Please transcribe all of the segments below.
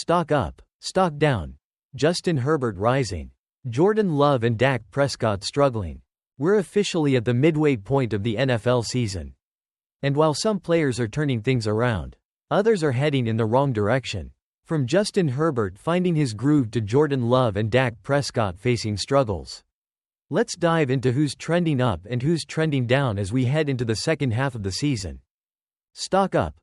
Stock up, stock down. Justin Herbert rising. Jordan Love and Dak Prescott struggling. We're officially at the midway point of the NFL season. And while some players are turning things around, others are heading in the wrong direction. From Justin Herbert finding his groove to Jordan Love and Dak Prescott facing struggles. Let's dive into who's trending up and who's trending down as we head into the second half of the season. Stock up.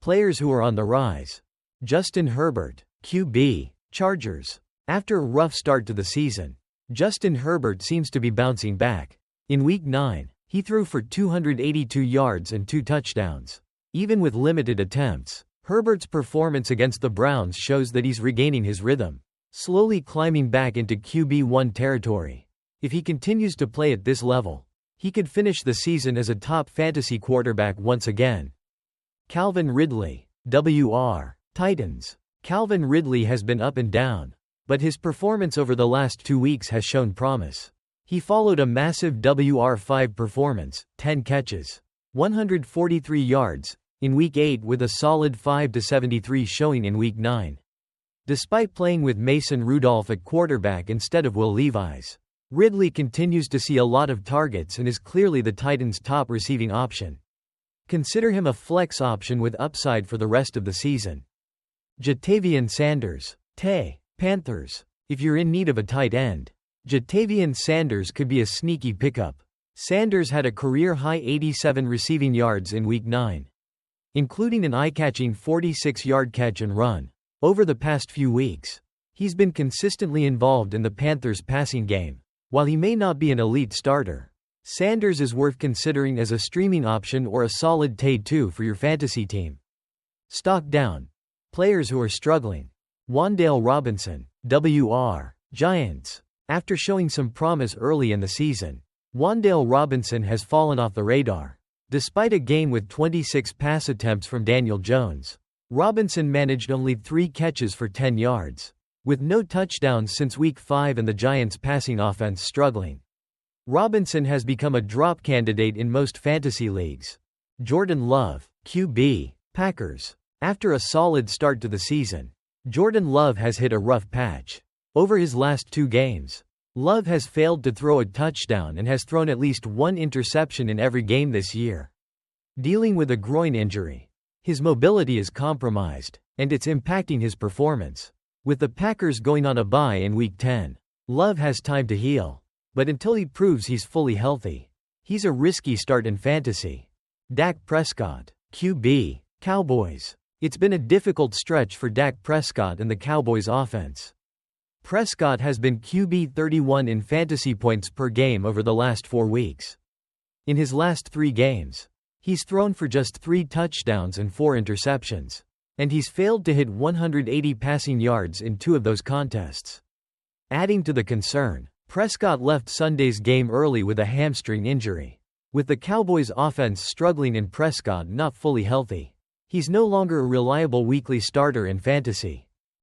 Players who are on the rise. Justin Herbert, QB, Chargers. After a rough start to the season, Justin Herbert seems to be bouncing back. In Week 9, he threw for 282 yards and 2 touchdowns. Even with limited attempts, Herbert's performance against the Browns shows that he's regaining his rhythm, slowly climbing back into QB1 territory. If he continues to play at this level, he could finish the season as a top fantasy quarterback once again. Calvin Ridley, WR, Titans. Calvin Ridley has been up and down, but his performance over the last 2 weeks has shown promise. He followed a massive WR5 performance, 10 catches, 143 yards, in Week 8 with a solid 5-73 showing in Week 9. Despite playing with Mason Rudolph at quarterback instead of Will Levis, Ridley continues to see a lot of targets and is clearly the Titans' top receiving option. Consider him a flex option with upside for the rest of the season. Jatavian Sanders, Panthers. If you're in need of a tight end, Jatavian Sanders could be a sneaky pickup. Sanders had a career-high 87 receiving yards in Week 9, including an eye-catching 46-yard catch and run. Over the past few weeks, he's been consistently involved in the Panthers' passing game. While he may not be an elite starter, Sanders is worth considering as a streaming option or a solid Tay 2 for your fantasy team. Stock down. Players who are struggling. Wan'Dale Robinson, WR, Giants. After showing some promise early in the season, Wan'Dale Robinson has fallen off the radar. Despite a game with 26 pass attempts from Daniel Jones, Robinson managed only 3 catches for 10 yards, with no touchdowns since Week 5 and the Giants' passing offense struggling. Robinson has become a drop candidate in most fantasy leagues. Jordan Love, QB, Packers. After a solid start to the season, Jordan Love has hit a rough patch. Over his last 2 games, Love has failed to throw a touchdown and has thrown at least 1 interception in every game this year. Dealing with a groin injury, his mobility is compromised, and it's impacting his performance. With the Packers going on a bye in Week 10, Love has time to heal. But until he proves he's fully healthy, he's a risky start in fantasy. Dak Prescott, QB, Cowboys. It's been a difficult stretch for Dak Prescott and the Cowboys offense. Prescott has been QB 31 in fantasy points per game over the last 4 weeks. In his last 3 games, he's thrown for just 3 touchdowns and 4 interceptions, and he's failed to hit 180 passing yards in 2 of those contests. Adding to the concern, Prescott left Sunday's game early with a hamstring injury. With the Cowboys' offense struggling and Prescott not fully healthy, he's no longer a reliable weekly starter in fantasy.